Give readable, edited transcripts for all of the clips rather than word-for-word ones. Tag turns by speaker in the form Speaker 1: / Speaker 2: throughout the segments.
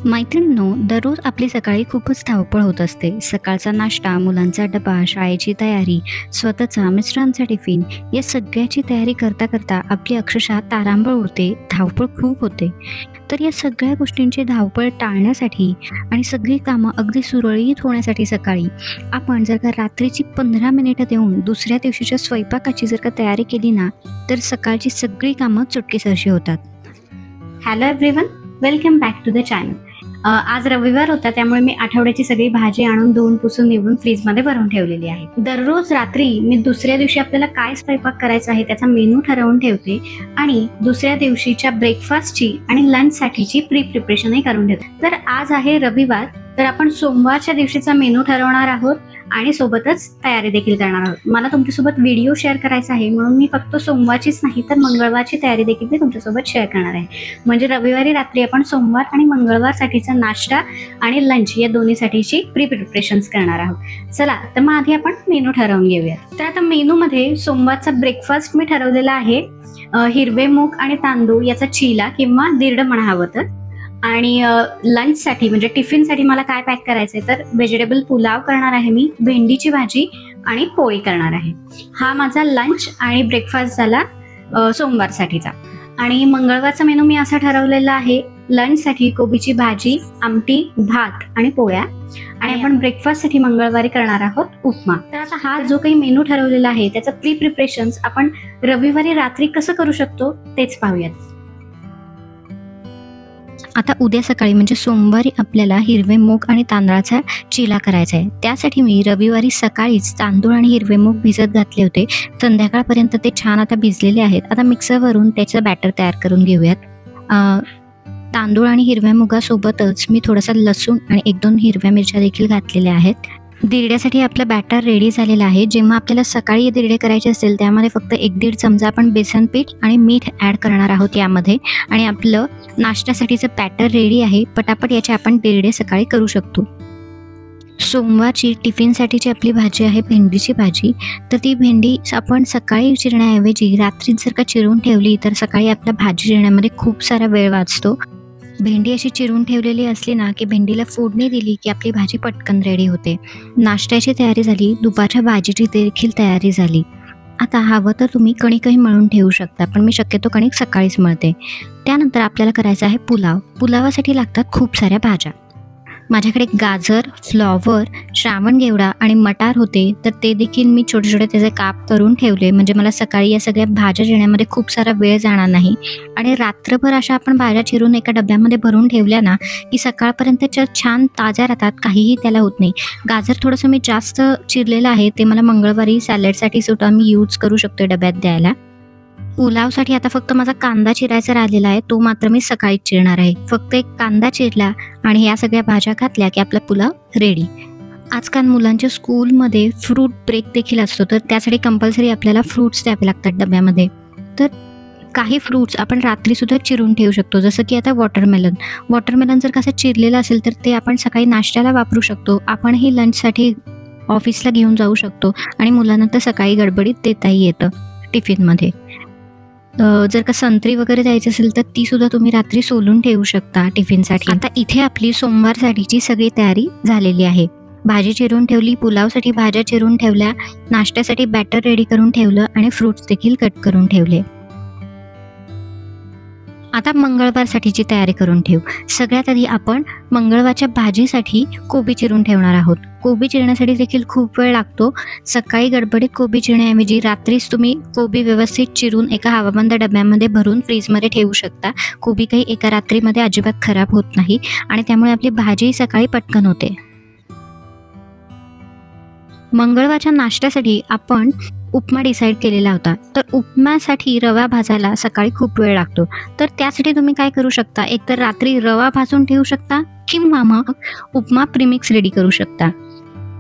Speaker 1: मैत्रिणींनो, दररोज आपली सकाळी खूपच धावपळ होत असते. सकाळचा नाश्ता, मुलांचा डबा, शाळेची तयारी, स्वतःचा, मिस्टरांचा टिफिन या सगळ्याची तयारी करता करता आपली अक्षरशः तारांबळ उडते, धावपळ खूप होते. तर या सगळ्या गोष्टींची धावपळ टाळण्यासाठी आणि सगळी कामं अगदी सुरळीत होण्यासाठी सकाळी आपण जर का रात्रीची 15 मिनिटं देऊन दुसऱ्या दिवशीच्या स्वयंपाकाची जर का तयारी केली ना, तर सकाळची सगळी कामं चुटकीसरशी होतात. Hello everyone, welcome back to the channel. आज रविवार होता, त्यामुळे मी आठवड्याची सगळी भाजी आणून धुवून पुसून निवडून फ्रीजमध्ये भरून ठेवलेली आहे. दररोज रात्री मी दुसऱ्या दिवशी आपल्याला काय स्वयंपाक करायचा आहे त्याचा मेनू ठरवून ठेवते आणि दुसऱ्या दिवशीच्या ब्रेकफास्टची आणि लंचसाठीची प्रिपरेशनही करून ठेवते. तर आज आहे रविवार, तर आपण सोमवारच्या दिवशीचा मेनू ठरवणार आहोत आणि सोबतच तयारी देखील करणार आहोत. मला तुमच्यासोबत व्हिडिओ शेअर करायचा आहे, म्हणून मी फक्त सोमवारचीच नाही तर मंगळवारची तयारी देखील मी तुमच्यासोबत शेअर करणार आहे. म्हणजे रविवारी रात्री आपण सोमवार आणि मंगळवारसाठीचा नाश्ता आणि लंच या दोन्हीसाठीची प्रिपरेशन्स करणार आहोत. चला तर मग आधी आपण मेनू ठरवून घेऊया. तर आता मेनूमध्ये सोमवारचा ब्रेकफास्ट मी ठरवलेला आहे हिरवे मूग आणि तांदूळ याचा चिला किंवा दिरड म्हणा हवं तर. आणि लंचसाठी म्हणजे टिफिनसाठी मला काय पॅक करायचंय तर व्हेजिटेबल पुलाव करणार आहे मी, भेंडीची भाजी आणि पोळी करणार आहे. हा माझा लंच आणि ब्रेकफास्ट झाला सोमवारसाठीचा. आणि मंगळवारचा मेनू मी असा ठरवलेला आहे, लंचसाठी कोबीची भाजी, आमटी, भात आणि पोळ्या. आणि आपण ब्रेकफास्टसाठी मंगळवारी करणार आहोत उपमा. तर आता हा जो काही मेनू ठरवलेला आहे त्याचं प्रिपरेशन्स आपण रविवारी रात्री कसं करू शकतो तेच पाहूयात. आता उद्या सकाळी म्हणजे सोमवारी आपल्याला हिरवे मूग आणि तांदळाचा चिला करायचा आहे. त्यासाठी मी रविवारी सकाळीच तांदूळ आणि हिरवे मूग भिजत घातले होते. संध्याकाळपर्यंत ते छान आता भिजलेले आहेत. आता मिक्सरवरून त्याचं बॅटर तयार करून घेऊयात. तांदूळ आणि हिरव्या मुगासोबतच मी थोडासा लसूण आणि 1-2 हिरव्या मिरच्या देखील घातलेल्या आहेत. दिरड्यासाठी आपलं बॅटर रेडी झालेलं आहे. जेव्हा आपल्याला सकाळी दिरडे करायचे असेल त्यामध्ये फक्त 1-1.5 चमचा आपण बेसन पीठ आणि मीठ ॲड करणार आहोत यामध्ये. आणि आपलं नाश्त्यासाठीचं बॅटर रेडी आहे. पटापट याचे आपण दिरडे सकाळी करू शकतो. सोमवारची टिफिनसाठीची आपली भाजी आहे भेंडीची भाजी. तर ती भेंडी आपण सकाळी चिरण्याऐवजी रात्रीच जर का चिरून ठेवली तर सकाळी आपल्या भाजी चिरण्यामध्ये खूप सारा वेळ वाचतो. भेंडी अशी चिरून ठेवलेली असली ना की भेंडीला फोडणी दिली की आपली भाजी पटकन रेडी होते. नाश्त्याची तयारी झाली, दुपारच्या भाजीची देखील तयारी झाली. आता हवं तर तुम्ही कणिकही मळून ठेवू शकता, पण मी शक्यतो कणिक सकाळीच मळते. त्यानंतर आपल्याला करायचा आहे पुलाव. पुलावासाठी लागतात खूप साऱ्या भाज्या. माझ्याकडे गाजर, फ्लॉवर, श्रावण घेवडा आणि मटार होते, तर ते देखील मी छोटे छोटे त्याचे काप करून ठेवले. म्हणजे मला सकाळी या सगळ्या भाज्या चिरण्यामध्ये खूप सारा वेळ जाणार नाही. आणि रात्रभर अशा आपण भाज्या चिरून एका डब्यामध्ये भरून ठेवल्या ना की सकाळपर्यंत छान ताज्या राहतात, काहीही त्याला होत नाही. गाजर थोडंसं मी जास्त चिरलेलं आहे, ते मला मंगळवारी सॅलडसाठी सुद्धा मी यूज करू शकतो डब्यात द्यायला. पुलावसाठी आता फक्त माझा कांदा चिरायचा राहिलेला आहे, तो मात्र मी सकाळीच चिरणार आहे. फक्त एक कांदा चिरला आणि या सगळ्या भाज्या घातल्या की आपला पुलाव रेडी. आजकाल मुलांच्या स्कूलमध्ये फ्रूट ब्रेक देखील असतो, तर त्यासाठी कंपल्सरी आपल्याला फ्रूट्स द्यावे लागतात डब्यामध्ये. तर काही फ्रूट्स आपण रात्रीसुद्धा चिरून ठेवू शकतो, जसं की आता वॉटरमेलन जर कसं चिरलेलं असेल तर ते आपण सकाळी नाश्त्याला वापरू शकतो. आपणही लंचसाठी ऑफिसला घेऊन जाऊ शकतो आणि मुलांना तर सकाळी गडबडीत देताही येतं टिफिनमध्ये. जर का संत्री वगैरे द्यायची असेल तर ती सुद्धा तुम्ही रात्री सोलून ठेवू शकता टिफिनसाठी. आता इथे आपली सोमवारसाठीची सगळी तयारी झालेली आहे. भाजी चिरून ठेवली, पुलावसाठी भाज्या चिरून ठेवल्या, नाश्त्यासाठी बॅटर रेडी करून ठेवलं आणि फ्रूट्स देखील कट करून ठेवले. आता मंगळवारसाठीची तयारी करून ठेवू. सगळ्यात आधी आपण मंगळवारच्या भाजीसाठी कोबी चिरून ठेवणार आहोत. कोबी चिरण्यासाठी देखील खूप वेळ लागतो. सकाळी गडबडीत कोबी चिरण्याऐवजी रात्रीच तुम्ही कोबी व्यवस्थित चिरून एका हवाबंद डब्यामध्ये भरून फ्रीजमध्ये ठेवू शकता. कोबी काही एका रात्रीमध्ये अजिबात खराब होत नाही आणि त्यामुळे आपली भाजी सकाळी पटकन होते. मंगळवारच्या नाश्त्यासाठी आपण उपमा डिसाईड केलेला होता. तर उपम्यासाठी रवा भाजायला सकाळी खूप वेळ लागतो. तर त्यासाठी तुम्ही काय करू शकता, एकतर रात्री रवा भाजून ठेवू शकता किंवा मग उपमा प्रीमिक्स रेडी करू शकता.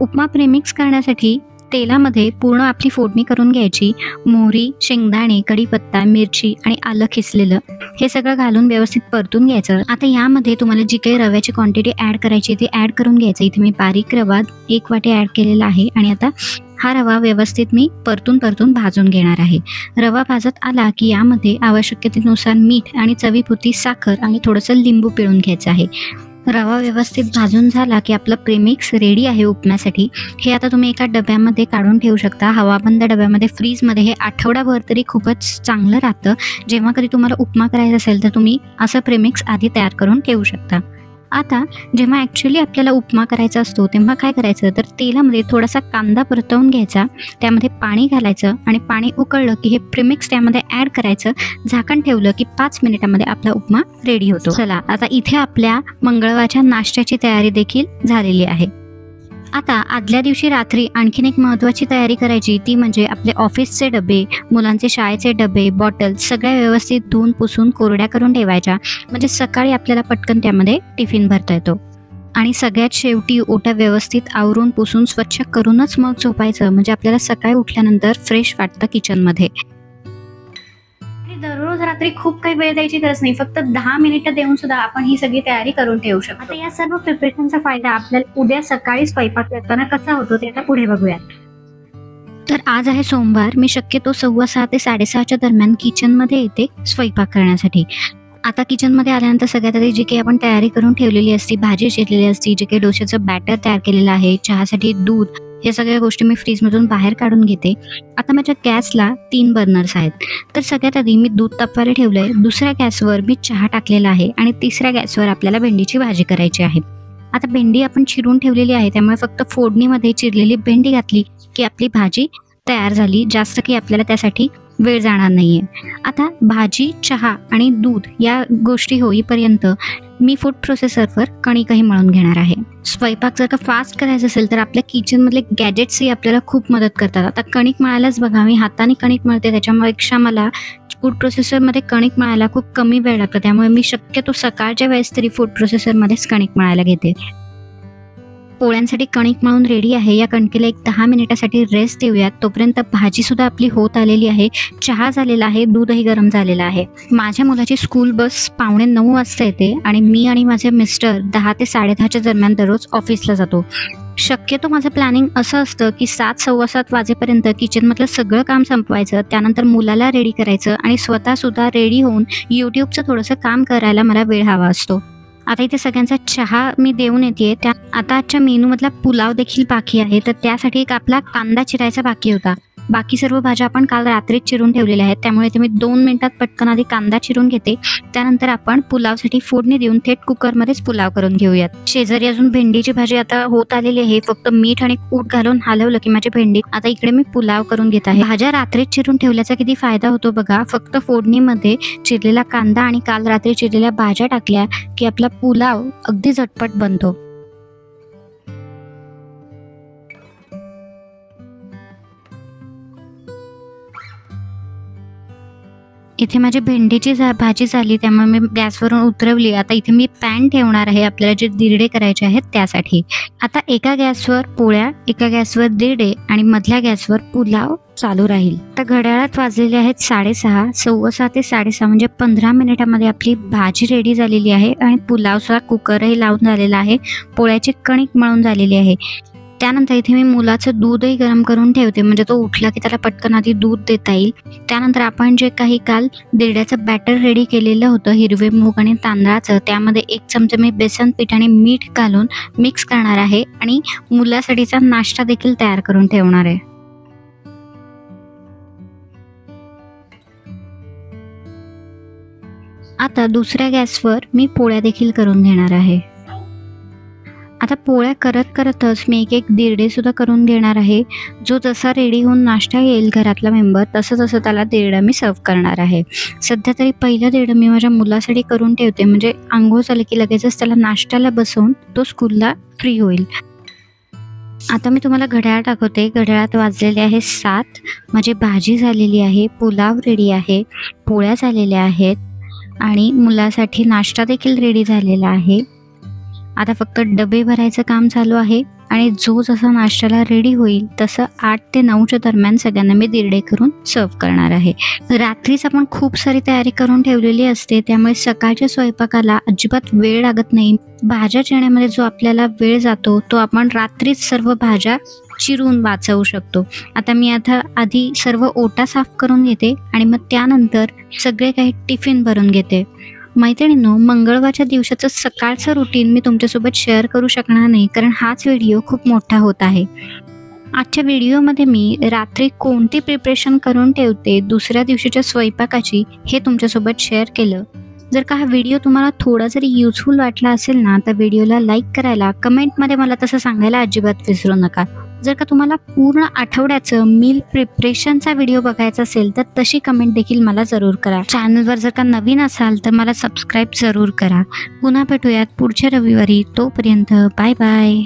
Speaker 1: उपमा प्रीमिक्स करण्यासाठी तेलामध्ये पूर्ण आपली फोडणी करून घ्यायची. मोहरी, शेंगदाणे, कढीपत्ता, मिरची आणि आलं खिसलेलं हे सगळं घालून व्यवस्थित परतून घ्यायचं. आता यामध्ये तुम्हाला जी काही रव्याची क्वांटिटी ॲड करायची ती ॲड करून घ्यायचं. इथे मी बारीक रवा 1 वाटी ॲड केलेला आहे आणि आता हा रवा व्यवस्थित मी परतून भाजून घेणार आहे. रवा भाजत आला की यामध्ये आवश्यकतेनुसार मीठ आणि चवीपुरती साखर आणि थोडंसं लिंबू पिळून घ्यायचं आहे. रवा व्यवस्थित भाजून झाला की आपलं प्रेमिक्स रेडी आहे उपम्यासाठी. हे आता तुम्ही एका डब्यामध्ये काढून ठेवू शकता. हवाबंद डब्यामध्ये फ्रीजमध्ये हे आठवडाभर तरी खूपच चांगलं राहतं. जेव्हा कधी तुम्हाला उपमा करायचा असेल तर तुम्ही असं प्रेमिक्स आधी तयार करून ठेवू शकता. आता जेव्हा ॲक्च्युअली आपल्याला उपमा करायचा असतो तेव्हा काय करायचं तर तेलामध्ये थोडासा कांदा परतवून घ्यायचा, त्यामध्ये पाणी घालायचं आणि पाणी उकळलं की हे प्रेमिक्स त्यामध्ये ॲड करायचं. झाकण ठेवलं की 5 मिनिटामध्ये आपला उपमा रेडी होतो. चला आता इथे आपल्या मंगळवारच्या नाश्त्याची तयारी देखील झालेली आहे. आता आदल्या दिवशी रात्री आणखीन एक महत्त्वाची तयारी करायची, ती म्हणजे आपले ऑफिसचे डबे, मुलांचे शाळेचे डबे, बॉटल सगळ्या व्यवस्थित धुवून पुसून कोरड्या करून ठेवायच्या, म्हणजे सकाळी आपल्याला पटकन त्यामध्ये टिफिन भरता येतो. आणि सगळ्यात शेवटी ओटा व्यवस्थित आवरून पुसून स्वच्छ करूनच मग झोपायचं, म्हणजे आपल्याला सकाळी उठल्यानंतर फ्रेश वाटतं किचनमध्ये. दररोज रात्री खूप काही वेळ द्यायची गरज नाही, फक्त 10 मिनिटं देऊन सुद्धा आपण ही सगळी तयारी करून ठेवू शकतो. आता या सर्व प्रिपरेशनचा फायदा आपल्याला उद्या सकाळी स्वयंपाक करताना कसा होतो ते आता पुढे बघूयात. तर आज आहे सोमवार. मी शक्यतो 6:15 ते 6:30च्या दरम्यान किचनमध्ये येते स्वयंपाक करण्यासाठी. आता किचनमध्ये आल्यानंतर सगळ्यात आधी जी काही आपण तयारी करून ठेवलेली असती, भाजी चिरलेली असती, जे काही डोश्याचं बॅटर तयार केलेलं आहे, चहासाठी दूध, या सगळ्या गोष्टी मी फ्रीजमधून बाहेर काढून घेते. आता माझ्या गॅसला 3 बर्नर्स आहेत. तर सगळ्यात आधी मी दूध तापवायला ठेवलंय, दुसऱ्या गॅसवर मी चहा टाकलेला आहे आणि तिसऱ्या गॅसवर आपल्याला भेंडीची भाजी करायची आहे. आता भेंडी आपण चिरून ठेवलेली आहे, त्यामुळे फक्त फोडणीमध्ये चिरलेली भेंडी घातली की आपली भाजी तयार झाली. जास्त काही आपल्याला त्यासाठी वेळ जाणार नाहीये. आता भाजी, चहा आणि दूध या गोष्टी होईपर्यंत मी फूड प्रोसेसरवर कणिकही मळून घेणार आहे. स्वयंपाक जर का फास्ट करायचा असेल तर आपल्या किचनमधले गॅजेट्सही आपल्याला खूप मदत करतात. आता कणिक मळायलाच बघा, मी हाताने कणिक मळते, त्याच्यापेक्षा मला फूड प्रोसेसरमध्ये कणिक मळायला खूप कमी वेळ लागतो. त्यामुळे मी शक्यतो सकाळच्या वेळेस तरी फूड प्रोसेसरमध्येच कणिक मळायला घेते. पोळ्यांसाठी कणिक मळून रेडी आहे. या कणकेला एक 10 मिनिटासाठी रेस्ट देऊयात. तोपर्यंत भाजी सुद्धा आपली होत आलेली आहे, चहा झालेला आहे, दूधही गरम झालेलं आहे. माझ्या मुलाची स्कूल बस 8:45 वाजता येते आणि मी आणि माझे मिस्टर 10 ते 10:30च्या दरम्यान दररोज ऑफिसला जातो. शक्यतो माझं प्लॅनिंग असं असतं की 7:15 वाजेपर्यंत किचनमधलं सगळं काम संपवायचं, त्यानंतर मुलाला रेडी करायचं आणि स्वतःसुद्धा रेडी होऊन यूट्यूबचं थोडंसं काम करायला मला वेळ हवा असतो. आता इथे सगळ्यांचा चहा मी देऊन येते. आता आजच्या मेनूमधला पुलाव देखील बाकी आहे, तर त्यासाठी एक आपला कांदा चिरायचा बाकी होता. बाकी सर्व भाज्या आपण काल रात्रीच चिरून ठेवलेल्या आहेत, त्यामुळे इथे मी 2 मिनिटात पटकन आधी कांदा चिरून घेते. त्यानंतर आपण पुलावसाठी फोडणी देऊन थेट कुकरमध्येच पुलाव करून घेऊयात. शेजारी अजून भेंडीची भाजी आता होत आलेली आहे. फक्त मीठ आणि कूट घालून हलवलं की माझी भेंडी. आता इकडे मी पुलाव करून घेत आहे. भाज्या रात्रीच चिरून ठेवल्याचा किती फायदा होतो बघा. फक्त फोडणीमध्ये चिरलेला कांदा आणि काल रात्री चिरलेल्या भाज्या टाकल्या की आपला पुलाव अगदी झटपट बनतो. इथे माझी भेंडीची भाजी झाली, त्यामुळे मी गॅसवरून उतरवली. आता इथे मी पॅन ठेवणार आहे आपल्याला जे दिरडे करायचे आहेत त्यासाठी. आता एका गॅसवर पोळ्या, एका गॅसवर दिरडे आणि मधल्या गॅसवर पुलाव चालू राहील. आता घड्याळात वाजलेले आहेत 6:30. 6:15 ते 6:30 म्हणजे 15 मिनिटामध्ये आपली भाजी रेडी झालेली आहे आणि पुलावचा कुकरही लावून झालेला आहे. पोळ्याची कणिक मळून झालेली आहे. त्यानंतर इथे मी मुलाचं दूधही गरम करून ठेवते, म्हणजे तो उठला की त्याला पटकन आधी दूध देता येईल. त्यानंतर आपण जे काही काल दिरड्याचं बॅटर रेडी केलेलं होतं हिरवे मूग आणि तांदळाचं, त्यामध्ये 1 चमचा मी बेसन पीठ आणि मीठ घालून मिक्स करणार आहे आणि मुलासाठीचा नाश्ता देखील तयार करून ठेवणार आहे. आता दुसऱ्या गॅसवर मी पोळ्या देखील करून घेणार आहे. आता पोळ्या करत करतच मी एक दिरडे सुद्धा करून घेणार आहे. जो जसा रेडी होऊन नाश्ता येईल घरातला मेंबर, तसं त्याला दिरडा मी सर्व करणार आहे. सध्या तरी पहिलं दिरडं मी माझ्या मुलासाठी करून ठेवते, म्हणजे आंघोळ झाली की लगेचच त्याला नाश्त्याला बसवून तो स्कूलला फ्री होईल. आता मी तुम्हाला घड्याळ दाखवते. घड्याळात वाजलेले आहे 7. माझी भाजी झालेली आहे, पुलाव रेडी आहे, पोळ्या झालेल्या आहेत आणि मुलासाठी नाश्ता देखील रेडी झालेला आहे. आता फक्त डबे भरायचं काम चालू आहे आणि जो जसा नाश्त्याला रेडी होईल तसं 8 ते 9च्या दरम्यान सगळ्यांना मी दिरडे करून सर्व करणार आहे. रात्रीच आपण खूप सारी तयारी करून ठेवलेली असते, त्यामुळे सकाळच्या स्वयंपाकाला अजिबात वेळ लागत नाही. भाज्या चिरण्यामध्ये जो आपल्याला वेळ जातो तो आपण रात्रीच सर्व भाज्या चिरून वाचवू शकतो. आता मी आधी सर्व ओटा साफ करून घेते आणि मग त्यानंतर सगळे काही टिफिन भरून घेते. मैत्रिणींनो, मंगळवारच्या दिवसाचं सकाळचं रुटीन मी तुमच्यासोबत शेअर करू शकणार नाही, कारण हाच व्हिडिओ खूप मोठा होत आहे. आजच्या व्हिडिओमध्ये मी रात्री कोणती प्रिपरेशन करून ठेवते दुसऱ्या दिवशीच्या स्वयंपाकाची हे तुमच्यासोबत शेअर केलं. जर का हा व्हिडिओ तुम्हाला थोडा जरी युजफुल वाटला असेल ना, तर व्हिडिओला लाईक करायला, कमेंटमध्ये मला तसं सांगायला अजिबात विसरू नका. जर का तुम्हाला पूर्ण आठवड्याचं मील प्रिपरेशनचा व्हिडिओ बघायचा असेल तर तशी कमेंट देखील मला जरूर करा. चॅनलवर जर का नवीन असाल तर मला सबस्क्राईब जरूर करा. पुन्हा भेटूयात पुढच्या रविवारी. तोपर्यंत बाय बाय.